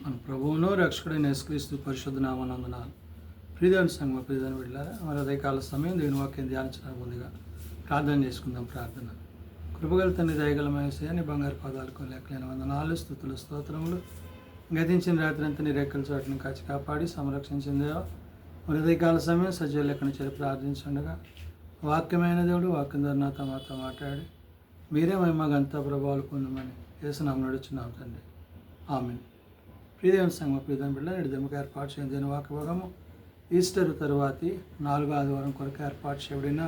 మన ప్రభువును రక్షకుడైన యేసుక్రీస్తు పరిశుద్ధ నామనందున ప్రియదేవుని సంఘం ప్రియదేవుని బిడ్డలారా మరి ఉదయకాల సమయం దేవుని వాక్యం ధ్యానించడానికి ముందుగా ప్రార్థన చేసుకుందాం. ప్రార్థన. కృపగల తండ్రి, దయగలమైన యేసయ్యా, నీ బంగారు పాదాలకు లెక్కలేని వందనాలు, స్తుతులు, స్తోత్రములు. గతించిన రాత్రి అంతా నీ రెక్కల చోటును కాచి కాపాడి సంరక్షించిందేవా మరి ఉదయకాల సమయం సజీవ లెక్కను చేరి ప్రార్థించుండగా వాక్యమైన దేవుడు వాక్యం ద్వారా నాతో మాట్లాడి మీరే మహిమగంతా ప్రభావాలు పొందమని యేసునామమున నడుచున్నాం తండ్రి. ఆమేన్. ప్రియదేవుని సంఘం ప్రియదేవుని బిడ్డ నిడదమ్మకు ఏర్పాటు చేయని దేని వాక్య భాగము ఈస్టర్ తరువాతి 4వ ఆదివారం కొరకు ఏర్పాటు చేయబడిన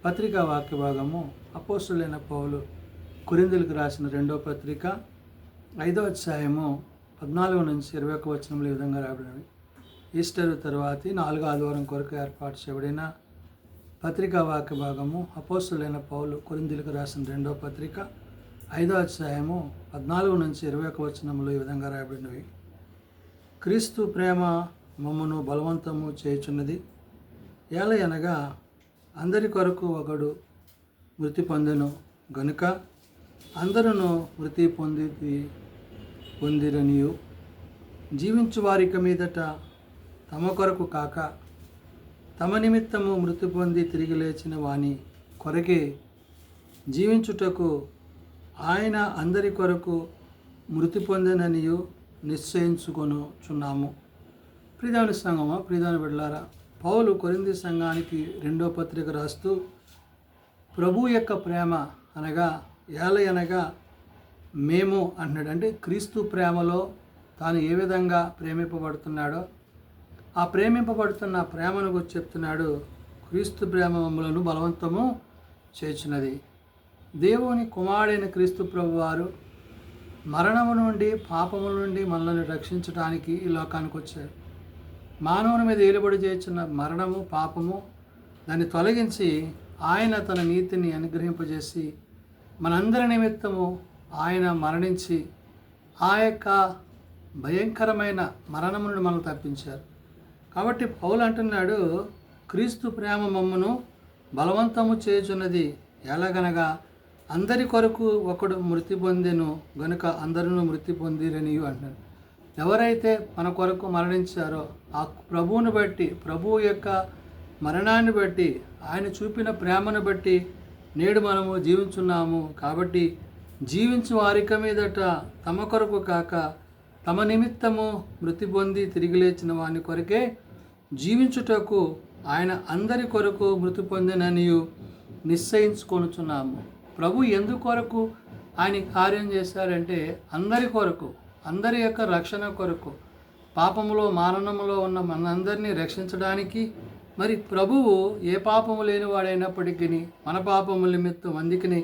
పత్రికా వాక్య భాగము అపోస్తులైన పౌలు కొరింథీయులకు రాసిన 2వ పత్రిక 5వ అధ్యాయము 14 నుంచి 21 వచనములు ఈ విధంగా రాబడినవి. ఈస్టర్ తరువాతి 4వ ఆదివారం కొరకు ఏర్పాటు చేయబడిన పత్రికా వాక్య భాగము అపోస్తులైన పౌలు కొరింథీయులకు రాసిన 2వ పత్రిక 5వ అధ్యాయము 14 నుంచి 21 వచనములు ఈ విధంగా రాయబడినవి. క్రీస్తు ప్రేమ మమ్మను బలవంతము చేయుచున్నది, ఏలయనగా అందరి కొరకు ఒకడు మృతి పొందెను గనుక అందరూ మృతి పొందిరనియు జీవించు వారిక మీదట తమ కొరకు కాక తమ నిమిత్తము మృతి పొంది తిరిగి లేచిన వాని కొరకే జీవించుటకు ఆయన అందరి కొరకు మృతి పొందెననియు నిశ్చయించుకొనుచున్నాము. ప్రియదేవుని సంఘమా, ప్రియదేవుని బిడ్డలారా, పౌలు కొరింథీ సంఘానికి 2వ పత్రిక రాస్తూ ప్రభు యొక్క ప్రేమ అనగా ఏలయనగా మేము అంటున్నాడు. అంటే క్రీస్తు ప్రేమలో తాను ఏ విధంగా ప్రేమింపబడుతున్నాడో ఆ ప్రేమింపబడుతున్న ప్రేమను గురించి చెప్తున్నాడు. క్రీస్తు ప్రేమ మమ్మలను బలవంతము చేర్చున్నది. దేవుని కుమారుడైన క్రీస్తు ప్రభు వారు మరణము నుండి పాపముల నుండి మనల్ని రక్షించడానికి ఈ లోకానికి వచ్చారు. మానవుని మీద ఏలుబడి చేస్తున్న మరణము పాపము దాన్ని తొలగించి ఆయన తన నీతిని అనుగ్రహింపజేసి మనందరి నిమిత్తము ఆయన మరణించి ఆ యొక్క భయంకరమైన మరణము నుండి మనల్ని తప్పించారు. కాబట్టి పౌలు అంటున్నాడు, క్రీస్తు ప్రేమ మమ్మను బలవంతము చేయుచున్నది, ఎలాగనగా అందరి కొరకు ఒకడు మృతి పొందెను గనుక అందరూ మృతి పొందిరనియు అంటున్నాడు. ఎవరైతే మన కొరకు మరణించారో ఆ ప్రభువుని బట్టి, ప్రభువు యొక్క మరణాన్ని బట్టి, ఆయన చూపిన ప్రేమను బట్టి నేడు మనము జీవించున్నాము. కాబట్టి జీవించు వారిక మీదట తమ కొరకు కాక తమ నిమిత్తము మృతి పొంది తిరిగి లేచిన వాని కొరకే జీవించుటకు ఆయన అందరి కొరకు మృతి పొందిననియు నిశ్చయించుకొనుచున్నాము. ప్రభు ఎందుకొరకు ఆయన కార్యం చేశారంటే అందరి కొరకు, అందరి యొక్క రక్షణ కొరకు, పాపములో మరణములో ఉన్న మనందరినీ రక్షించడానికి. మరి ప్రభువు ఏ పాపము లేనివాడైనప్పటికీ మన పాపముల నిమిత్తం అందుకని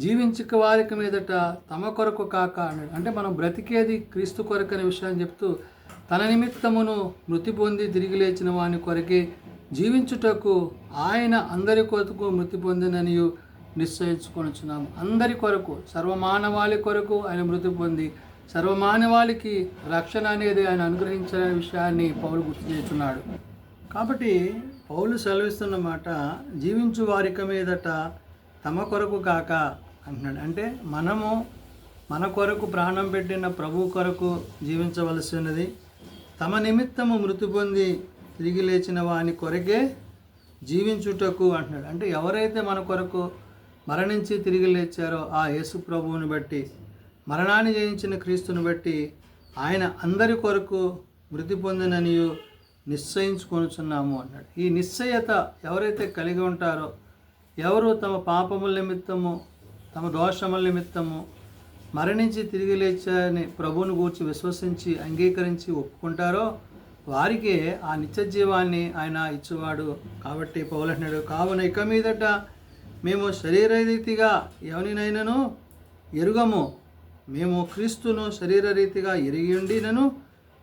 జీవించక వారికి మీదట తమ కొరకు కాక అన్నాడు. అంటే మనం బ్రతికేది క్రీస్తు కొరకు అనే విషయాన్ని చెప్తూ తన నిమిత్తమును మృతి పొంది తిరిగి లేచిన వాని కొరకే జీవించుటకు ఆయన అందరి కొరకు మృతి పొందిననియు నిశ్చయించుకొనుచున్నాము. అందరి కొరకు, సర్వమానవాళి కొరకు ఆయన మృతి పొంది సర్వమానవాళికి రక్షణ అనేది ఆయన అనుగ్రహించిన విషయాన్ని పౌలు గుర్తు చేస్తున్నాడు. కాబట్టి పౌలు సెలవిస్తున్న మాట జీవించు వారిక మీదట తమ కొరకు కాక అంటున్నాడు. అంటే మనము మన కొరకు ప్రాణం పెట్టిన ప్రభు కొరకు జీవించవలసి ఉన్నది. తమ నిమిత్తము మృతి పొంది తిరిగి లేచిన వాని కొరకే జీవించుటకు అంటున్నాడు. అంటే ఎవరైతే మన కొరకు మరణించి తిరిగి లేచారో ఆ యేసు ప్రభువుని బట్టి, మరణాన్ని జయించిన క్రీస్తుని బట్టి ఆయన అందరి కొరకు మృతి పొందిననియు నిశ్చయించుకొనుచున్నాము అన్నాడు. ఈ నిశ్చయత ఎవరైతే కలిగి ఉంటారో, ఎవరు తమ పాపముల నిమిత్తము, తమ దోషముల నిమిత్తము మరణించి తిరిగి లేచారని ప్రభువును గూర్చి విశ్వసించి అంగీకరించి ఒప్పుకుంటారో వారికే ఆ నిత్య జీవాన్ని ఆయన ఇచ్చేవాడు. కాబట్టి పౌలు అంటున్నాడు, కావున ఇక మీదట మేము శరీరరీతిగా ఎవరినైనాను ఎరుగము, మేము క్రీస్తును శరీరరీతిగా ఎరిగి ఉండినను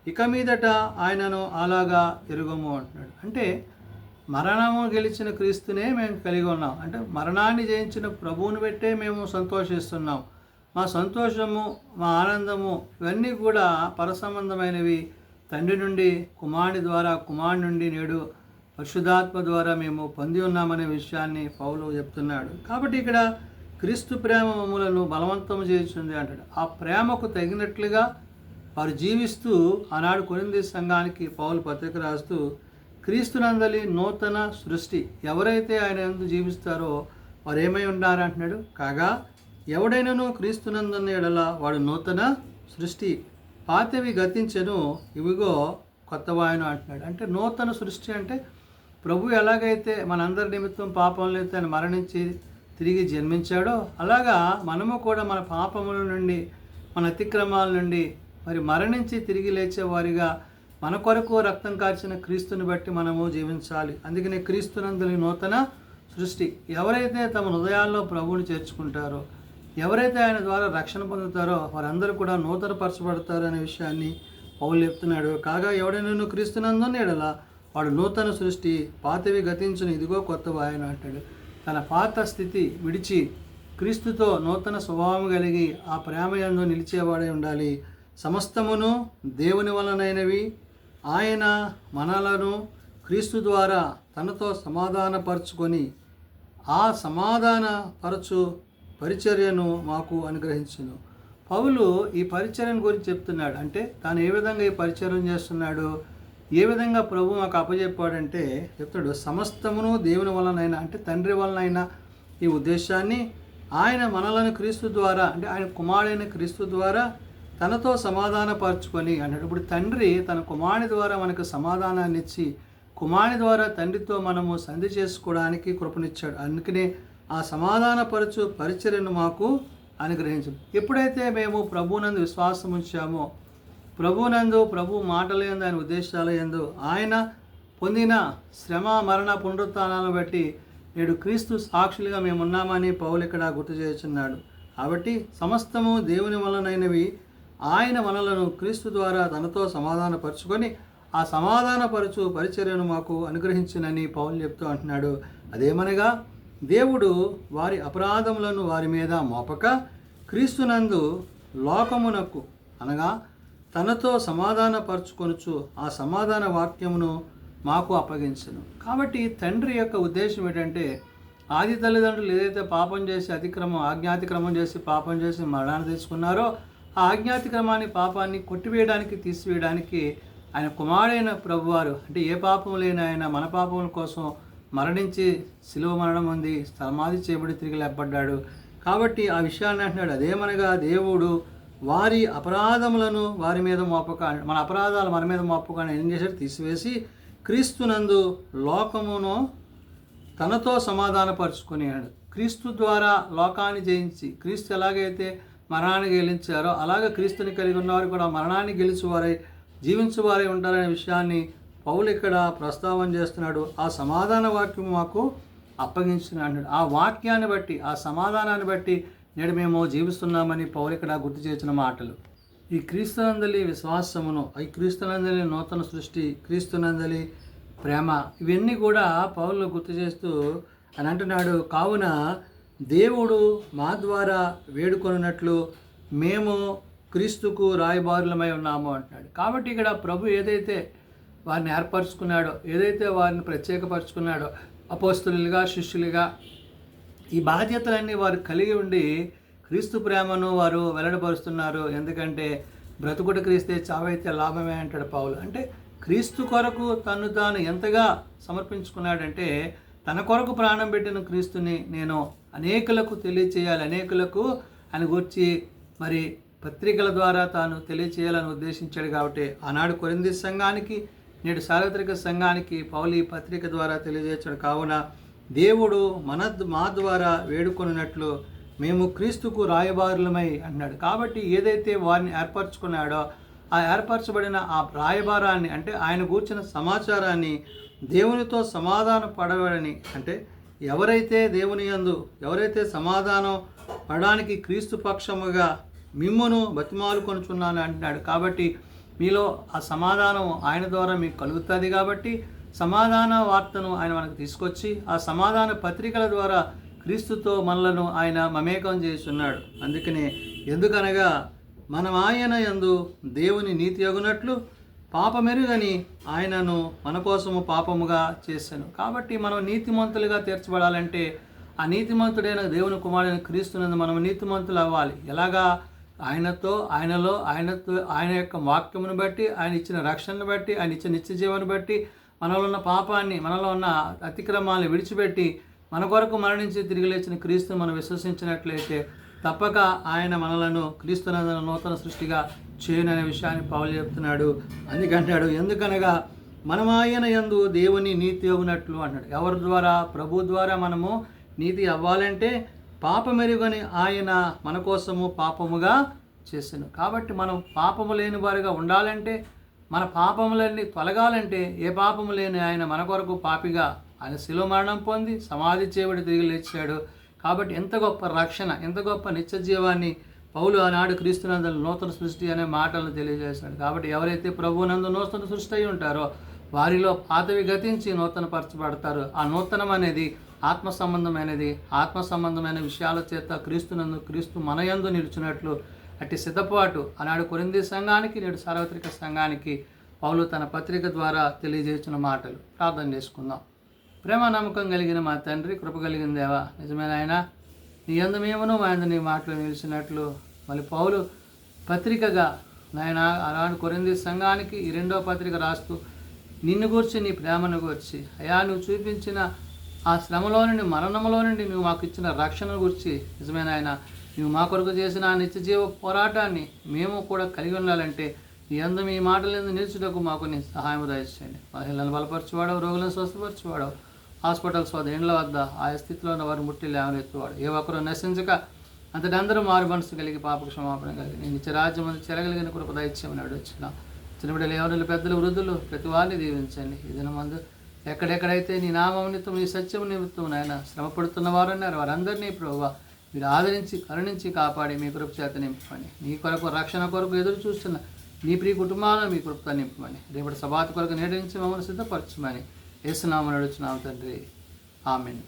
ఇక మీదట ఆయనను అలాగా ఎరుగము అంటున్నాడు. అంటే మరణము గెలిచిన క్రీస్తునే మేము కలిగి ఉన్నాం. అంటే మరణాన్ని జయించిన ప్రభువుని బట్టే మేము సంతోషిస్తున్నాం. మా సంతోషము, మా ఆనందము ఇవన్నీ కూడా పరసంబంధమైనవి. తండ్రి నుండి కుమారుని ద్వారా, కుమారుని నుండి నేడు పరిశుద్ధాత్మ ద్వారా మేము పొంది ఉన్నామనే విషయాన్ని పౌలు చెప్తున్నాడు. కాబట్టి ఇక్కడ క్రీస్తు ప్రేమ మమ్ములను బలవంతం చేస్తుంది అంటాడు. ఆ ప్రేమకు తగినట్లుగా వారు జీవిస్తూ ఆనాడు కొరింథీ సంఘానికి పౌలు పత్రిక రాస్తూ క్రీస్తునందలి నూతన సృష్టి, ఎవరైతే ఆయన యందు జీవిస్తారో వారు ఏమై ఉన్నారు అంటున్నాడు. కాగా ఎవడైనాను క్రీస్తునందున్న ఎడల వాడు నూతన సృష్టి, పాతవి గతించెను ఇవిగో కొత్తవాయను అంటున్నాడు. అంటే నూతన సృష్టి అంటే ప్రభు ఎలాగైతే మనందరి నిమిత్తం పాపంలో ఆయన మరణించి తిరిగి జన్మించాడో అలాగా మనము కూడా మన పాపముల నుండి మన అతిక్రమాల నుండి మరి మరణించి తిరిగి లేచే వారిగా మన కొరకు రక్తం కార్చిన క్రీస్తుని బట్టి మనము జీవించాలి. అందుకనే క్రీస్తునందుని నూతన సృష్టి, ఎవరైతే తమ హృదయాల్లో ప్రభువుని చేర్చుకుంటారో, ఎవరైతే ఆయన ద్వారా రక్షణ పొందుతారో వారందరూ కూడా నూతన పరచబడతారు అనే విషయాన్ని పౌలు చెప్తున్నాడు. కాగా ఎవడైనా క్రీస్తునందున్న ఎడల వాడు నూతన సృష్టి, పాతవి గతించును ఇదిగో కొత్తవాయను అంటాడు. తన పాత స్థితి విడిచి క్రీస్తుతో నూతన స్వభావం కలిగి ఆ ప్రేమయందు నిలిచేవాడై ఉండాలి. సమస్తమును దేవుని వలనైనవి, ఆయన మనలను క్రీస్తు ద్వారా తనతో సమాధానపరచుకొని ఆ సమాధానపరచు పరిచర్యను మాకు అనుగ్రహించును. పౌలు ఈ పరిచర్యను గురించి చెప్తున్నాడు. అంటే తాను ఏ విధంగా ఈ పరిచర్యం చేస్తున్నాడు, ఏ విధంగా ప్రభు మాకు అప్పచెప్పాడంటే చెప్తాడు. సమస్తమును దేవుని వలనైనా, అంటే తండ్రి వలనైనా ఈ ఉద్దేశాన్ని ఆయన మనలను క్రీస్తు ద్వారా, అంటే ఆయన కుమారుడైన క్రీస్తు ద్వారా తనతో సమాధానపరచుకొని అన్నాడు. ఇప్పుడు తండ్రి తన కుమారుని ద్వారా మనకు సమాధానాన్ని ఇచ్చి కుమారుని ద్వారా తండ్రితో మనము సంధి చేసుకోవడానికి కృపనిచ్చాడు. అందుకనే ఆ సమాధానపరచు పరిచర్యను మాకు అనుగ్రహించు. ఎప్పుడైతే మేము ప్రభువునందు విశ్వాసం ఉంచామో, ప్రభువునందు, ప్రభు మాటల యందు, ఆయన ఉద్దేశాల యందు, ఆయన పొందిన శ్రమ మరణ పునరుత్థానాలను బట్టి నేడు క్రీస్తు సాక్షులుగా మేము ఉన్నామని పౌలు ఇక్కడ గుర్తు చేస్తున్నాడు. కాబట్టి సమస్తము దేవుని వలనైనవి, ఆయన మనలను క్రీస్తు ద్వారా తనతో సమాధానపరుచుకొని ఆ సమాధానపరచు పరిచర్యను మాకు అనుగ్రహించినని పౌలు చెప్తూ అంటున్నాడు. అదేమనగా దేవుడు వారి అపరాధములను వారి మీద మోపక క్రీస్తునందు లోకమునకు అనగా తనతో సమాధానపరచుకొనుచు ఆ సమాధాన వాక్యమును మాకు అప్పగించను. కాబట్టి తండ్రి యొక్క ఉద్దేశం ఏంటంటే ఆది తల్లిదండ్రులు ఏదైతే పాపం చేసి ఆజ్ఞాతిక్రమం చేసి పాపం చేసి మరణాన్ని తెచ్చుకున్నారో ఆ ఆజ్ఞాతిక్రమాన్ని పాపాన్ని కొట్టివేయడానికి తీసివేయడానికి ఆయన కుమారుడైన ప్రభువారు, అంటే ఏ పాపం లేని ఆయన మన పాపముల కోసం మరణించి శిలువ మరణం ఉంది, సమాధి చేయబడి తిరిగి లేపబడ్డాడు. కాబట్టి ఆ విషయాన్ని అంటున్నాడు. అదేమనగా దేవుడు వారి అపరాధములను వారి మీద మోపక, మన అపరాధాలు మన మీద మోపక ఏం చేశాడు, తీసివేసి క్రీస్తునందు లోకమును తనతో సమాధానపరుచుకునేవాడు. క్రీస్తు ద్వారా లోకాన్ని జయించి, క్రీస్తు ఎలాగైతే మరణాన్ని గెలిచారో అలాగే క్రీస్తుని కలిగి ఉన్నవారు కూడా మరణాన్ని గెలిచేవారై జీవించేవారై ఉంటారనే విషయాన్ని పౌలు ఇక్కడ ప్రస్తావన చేస్తున్నాడు. ఆ సమాధాన వాక్యం మాకు అప్పగించిన అన్నాడు. ఆ వాక్యాన్ని బట్టి, ఆ సమాధానాన్ని బట్టి నేడు మేము జీవిస్తున్నామని పౌలు ఇక్కడ గుర్తు చేసిన మాటలు. ఈ క్రీస్తునందలి విశ్వాసమును, ఈ క్రీస్తునందలి నూతన సృష్టి, క్రీస్తునందలి ప్రేమ, ఇవన్నీ కూడా పౌలు గుర్తు చేస్తూ అని అంటున్నాడు. కావున దేవుడు మా ద్వారా వేడుకొనున్నట్లు మేము క్రీస్తుకు రాయబారులమై ఉన్నాము అంటున్నాడు. కాబట్టి ఇక్కడ ప్రభు ఏదైతే వారిని ఏర్పరచుకున్నాడో, ఏదైతే వారిని ప్రత్యేకపరచుకున్నాడో అపోస్తలులుగా, శిష్యులుగా, ఈ బాధ్యతలన్నీ వారు కలిగి ఉండి క్రీస్తు ప్రేమను వారు వెల్లడిపరుస్తున్నారు. ఎందుకంటే బ్రతుకుడు క్రీస్తే చావైతే లాభమే అంటాడు పౌలు. అంటే క్రీస్తు కొరకు తను తాను ఎంతగా సమర్పించుకున్నాడంటే తన కొరకు ప్రాణం పెట్టిన క్రీస్తుని నేను అనేకులకు తెలియచేయాలి, అనేకులకు ఆయన గురించి మరి పత్రికల ద్వారా తాను తెలియచేయాలని ఉద్దేశించాడు. కాబట్టి ఆనాడు కొరింథీ సంఘానికి, నేడు సార్వత్రిక సంఘానికి పౌలు ఈ పత్రిక ద్వారా తెలియజేశాడు. కావున దేవుడు మా ద్వారా వేడుకొనున్నట్లు మేము క్రీస్తుకు రాయబారులమై అన్నాడు. కాబట్టి ఏదైతే వారిని ఏర్పరచుకున్నాడో ఆ ఏర్పరచబడిన ఆ రాయబారాన్ని, అంటే ఆయన గూర్చిన సమాచారాన్ని దేవునితో సమాధానం పడవడని, అంటే ఎవరైతే దేవుని యందు, ఎవరైతే సమాధానం పడడానికి క్రీస్తు పక్షముగా మిమ్మును బతిమాలుకొనుచున్నాను అంటున్నాడు. కాబట్టి మీలో ఆ సమాధానం ఆయన ద్వారా మీకు కలుగుతుంది. కాబట్టి సమాధాన వార్తను ఆయన మనకు తీసుకొచ్చి ఆ సమాధాన పత్రికల ద్వారా క్రీస్తుతో మనలను ఆయన మమేకం చేస్తున్నాడు. అందుకనే ఎందుకనగా మనం ఆయన యందు దేవుని నీతి యగునట్లు పాపమెరుగని ఆయనను మన కోసము పాపముగా చేశాను. కాబట్టి మనం నీతిమంతులుగా తీర్చబడాలంటే ఆ నీతిమంతుడైన దేవుని కుమారుడైన క్రీస్తునందు మనం నీతిమంతులు అవ్వాలి. ఎలాగా ఆయనలో ఆయన యొక్క వాక్యమును బట్టి, ఆయన ఇచ్చిన రక్షణను బట్టి, ఆయన ఇచ్చిన నిత్య జీవాన్ని బట్టి, మనలో ఉన్న పాపాన్ని, మనలో ఉన్న అతిక్రమాలను విడిచిపెట్టి మన కొరకు మరణించి తిరిగి లేచిన క్రీస్తుని మనం విశ్వసించినట్లయితే తప్పక ఆయన మనలను క్రీస్తునందున నూతన సృష్టిగా చేయననే విషయాన్ని పౌలు చెప్తున్నాడు. అందుకంటాడు, ఎందుకనగా మనం ఆయన యందు దేవుని నీతి అగునట్లు అన్నాడు. ఎవరి ద్వారా? ప్రభు ద్వారా మనము నీతి అవ్వాలంటే పాపమెరుగని ఆయన మన కోసము పాపముగా చేసాను. కాబట్టి మనం పాపము లేని వారిగా ఉండాలంటే, మన పాపములన్నీ తొలగాలంటే, ఏ పాపము లేని ఆయన మన కొరకు పాపిగా ఆయన శిలువ మరణం పొంది సమాధి చేయబడి తిరిగి లేచాడు. కాబట్టి ఎంత గొప్ప రక్షణ, ఎంత గొప్ప నిత్య జీవాన్ని పౌలు ఆనాడు క్రీస్తునందు నూతన సృష్టి అనే మాటలను తెలియజేశాడు. కాబట్టి ఎవరైతే ప్రభువునందు నూతన సృష్టి అయి ఉంటారో వారిలో పాతవి గతించి నూతన పరచబడతారు. ఆ నూతనం అనేది ఆత్మ సంబంధమైన విషయాల చేత క్రీస్తు మన యందు నిలిచినట్లు అట్టి సిద్ధపాటు ఆనాడు కొరింథీ సంఘానికి, నేడు సార్వత్రిక సంఘానికి పౌలు తన పత్రిక ద్వారా తెలియజేసిన మాటలు. ప్రార్థన చేసుకుందాం. ప్రేమ నమ్మకం కలిగిన మా తండ్రి, కృప కలిగిన దేవా, నిజమైన ఆయన నీ యందు మేమును మా యందు నీ మాటలు నిలిచినట్లు మళ్ళీ పౌలు పత్రికగా నాయన ఆనాడు కొరింథీ సంఘానికి ఈ 2వ పత్రిక రాస్తూ నిన్ను గూర్చి, నీ ప్రేమను గూర్చి, అయా నువ్వు చూపించిన ఆ శ్రమలో నుండి, మరణంలో నుండి నువ్వు మాకు ఇచ్చిన రక్షణ గురించి, నిజమైన ఆయన నువ్వు మా కొరకు చేసిన ఆ నిత్య జీవ పోరాటాన్ని మేము కూడా కలిగి ఉండాలంటే నీ యందు మీ మాటలందు నిలుచుటకు మాకు నీ సహాయం దయచేయండి. మహిళలను బలపరచువాడవు, రోగులను స్వస్థపరచువాడవు, హాస్పిటల్స్ వద్ద, ఇండ్ల వద్ద ఆయా స్థితిలో ఉన్న వారు ముట్టి లేవనెత్తువాడు. ఏ ఒక్కరూ నశించక అంతటి అందరూ మారు మనసు కలిగి పాపకు క్షమాపణ కలిగి నీ నిత్య రాజ్యం అందు చెరగలిగిన కృప దయచేయమని వచ్చిన చిన్నబిడ్డలు, ఎవరు పెద్దలు, వృద్ధులు ప్రతి వారిని దీవించండి. ఈ దినమందు ఎక్కడెక్కడైతే నీ నామం నిమిత్తం, నీ సత్యం నిమిత్తం నాయన శ్రమపడుతున్న వారు ఉన్నారు, వారందరినీ ప్రభువా మీరు ఆదరించి కరుణించి కాపాడి మీ కృప చేత నింపమని, నీ కొరకు రక్షణ కొరకు ఎదురు చూస్తున్న నీ ప్రియ కుటుంబాలను మీ కృపతో నింపమని, రేపటి సబాతు కొరకు నేటించి మమ్మల్ని సిద్ధపరచమని యేసునామమున అడుగుచున్నాము తండ్రి, ఆమేన్.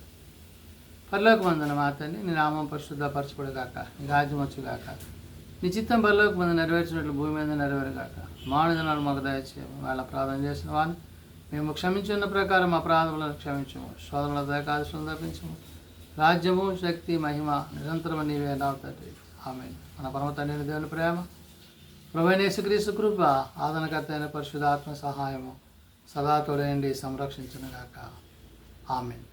పరలోకమందున మా తండ్రి, నీ నామం పరిశుద్ధపరచబడుగాక, నీ రాజ్యం వచ్చుగాక, నీ చిత్తం పరలోకమందు నెరవేర్చినట్లు భూమి మీద నెరవేరుగాక. మానవ దినాలు మాకు దయచేయము. వాళ్ళ ప్రార్థన చేసిన వారిని మేము క్షమించున్న ప్రకారం మా ప్రార్థనలను క్షమించము. శోధనల దయకాదులను తప్పించము. రాజ్యము, శక్తి, మహిమ నిరంతరం నీవే నావు తండ్రి, ఆమేన్. మన పరమ తండ్రి దేవుని ప్రేమ, ప్రభువైన యేసుక్రీస్తు కృప, ఆదరణకర్త అయిన పరిశుద్ధాత్మ సహాయము సదా తోడేయండి, సంరక్షించునుగాక. ఆమేన్.